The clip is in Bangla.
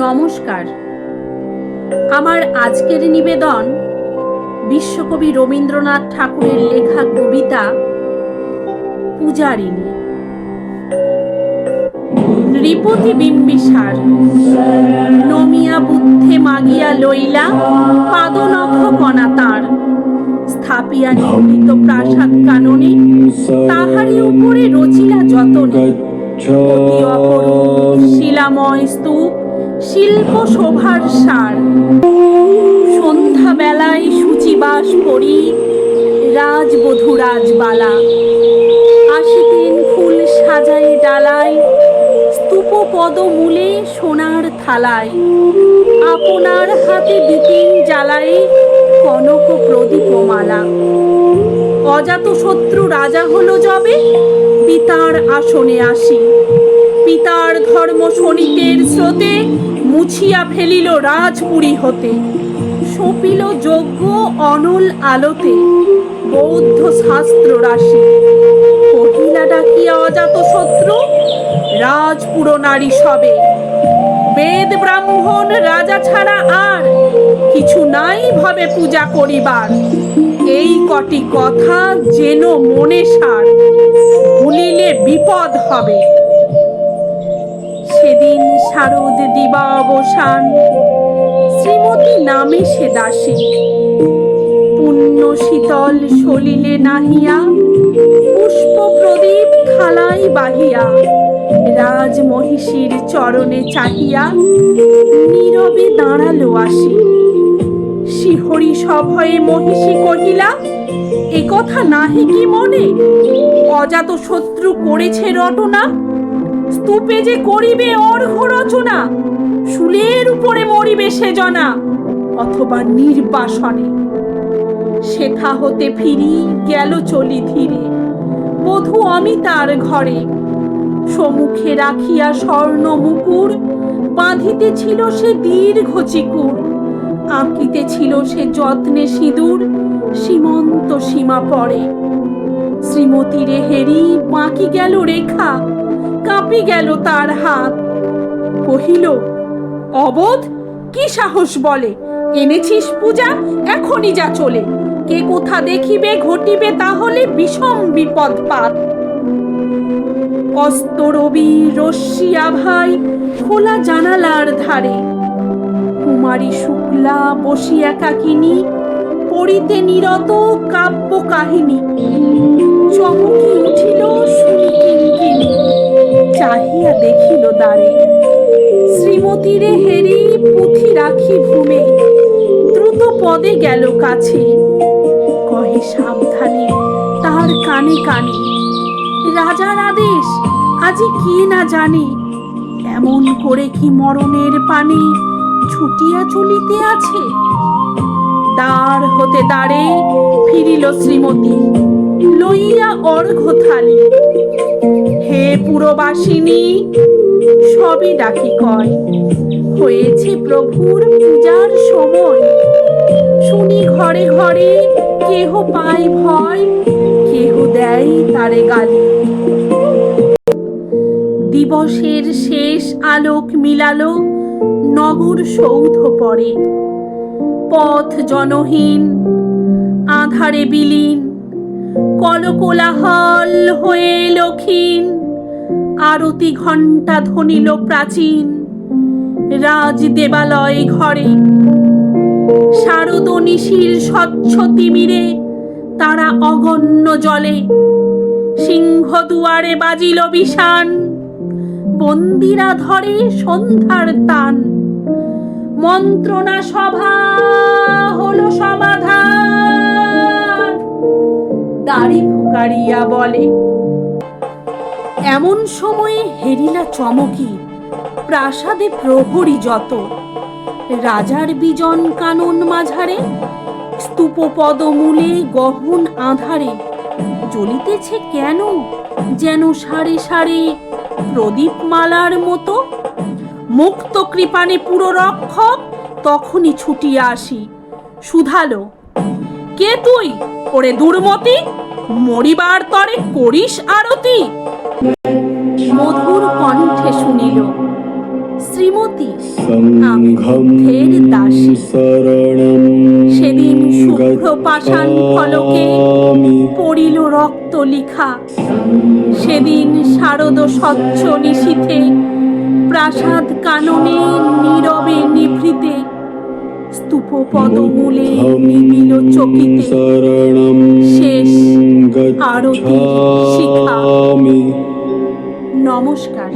নমস্কার। আমার আজকের নিবেদন বিশ্বকবি রবীন্দ্রনাথ ঠাকুরের লেখা কবিতা পূজারিণী। নৃপতি বিম্বিসার নমিয়া বুদ্ধে মাগিয়া লইলা পাদনখ কণা তাঁর, স্থাপিয়া নির্মিত প্রাসাদ কাননে তাহারই উপরে রচিলা যতনে। অতি অপরূপ শিলাময় স্তূপ শিল্প শোভার সার। সন্ধ্যা বেলায় সূচিবাস পরি রাজবধূ রাজবালা, আসিতেন ফুল সাজায় ডালায় স্তূপ পদমূলে সোনার থালায়। আপনার হাতে দিতেন জ্বালায় কনক প্রদীপমালা। অজাতশত্রু রাজা হলো যবে পিতার আসনে আসি, পিতার ধর্ম শোণিতের স্রোতে মুছিয়া ফেলিল রাজপুরী হতে। সপিল যজ্ঞ অনল আলোতে বৌদ্ধ শাস্ত্র রাশি। কহিলা ডাকিয়া অজাতশত্রু রাজপুর নারী সবে, বেদ ব্রাহ্মণ রাজা ছাড়া আর কিছু নাই ভাবে পূজা করিবার। এই কটি কথা যেন মনে সার, ভুলিলে বিপদ হবে। সেদিন শারদ দিবা অবসান, শ্রীমতী নামে সে দাসী। পুণ্য শীতল সলিলে নাহিয়া পুষ্প প্রদীপ থালায় বাহিয়া, রাজমহিষীর চরণে চাহিয়া নীরবে দাঁড়ালো আসি। শিহরি সভয়ে মহিষী কহিলা, এ কথা নাহি কি মনে? অজাতশত্রু করেছে রটনা, স্তূপে যে করিবে অর্ঘ্য রচনা। শুলের উপরে মরিবে সে জনা, অথবা নির্বাসনে। সেথা হতে ফিরি গেল চলি ধীরে বধূ অমিতার ঘরে। সম্মুখে রাখিয়া স্বর্ণ মুকুর বাঁধিতেছিল সে দীর্ঘ চিকুর। আঁকিতেছিল সে যত্নে সিঁদুর সীমন্ত সীমা পড়ে। শ্রীমতীরে হেরি বাঁকি গেল রেখা, কাঁপি গেল তার হাত। কহিল, অবোধ কি সাহস বলে, এনেছিস পূজা এখনই যা চলে। কে কোথা দেখিবে ঘটিবে তাহলে বিষম বিপদ পাত। অস্ত রবি রশ্মি আভায় খোলা জানালার ধারে, কুমারী শুক্লা বসি একাকিনী পড়িতে নিরত কাব্য কাহিনী। চমকি উঠিল শুনি কিঙ্কিনী, চাহিয়া দেখিল দ্বারে। শ্রীমতীরে হেরি পুঁথি রাখি ভূমে, দ্রুত পদে গেল কাছে। কহে সাবধানে তার কানে কানে, রাজার আদেশ আজি কে না জানে। এমন করে কি মরণের পানে ছুটিয়া চলিতে আছে। দ্বার হতে দ্বারে ফিরিল শ্রীমতী লইয়া অর্ঘ্য থালি। হে পুরবাসিনী সবে ডাকি কয়, হয়েছে প্রভুর পূজার সময়। শুনি ঘরে ঘরে কেহ পায় ভয়, কেহ দেয় তারে গালি। দিবসের শেষ আলোক মিলালো নগর সৌধ পরে। পথ জনহীন আধারে বিলীন, কলকোলাহল হয়ে লক্ষীন। আরতি ঘণ্টা ধ্বনিল প্রাচীন রাজ দেবালয় ঘরে। শারদ নিশির স্বচ্ছ তিমিরে তারা অগণ্য জলে। সিংহ দুয়ারে বাজিল বিষান, বন্দিরা ধরে সন্ধ্যার তান। মন্ত্রণা সভা হলো সমাধান, দাড়ি ফুকারিয়া বলে। এমন সময়ে হেরিলা চমকি প্রাসাদে প্রহরী যত। রাজার বিজন কানন মাঝারে, স্তূপ পদমূলে গহন আধারে। জ্বলিতেছে কেন যেন সারে সারে প্রদীপ মালার মতো। মুক্ত কৃপানে পুরো রক্ষক তখনই ছুটিয়া আসি। শুধালো, কে তুই ওরে দুর্মতি, মরিবার তরে করিস আরতি। মধুর কণ্ঠে শুনিল, শ্রী শ্রীমতী, আমি বুদ্ধের দাসী। সেদিন শুভ্র পাষাণ ফলকে পড়িল রক্ত লিখা, সেদিন শারদ স্বচ্ছ নিশীথে প্রাসাদ কাননে নীরবে নিভৃতে স্তূপ পদমূলে নিবিল চকিতে শেষ আরতির শিখা। নমস্কার।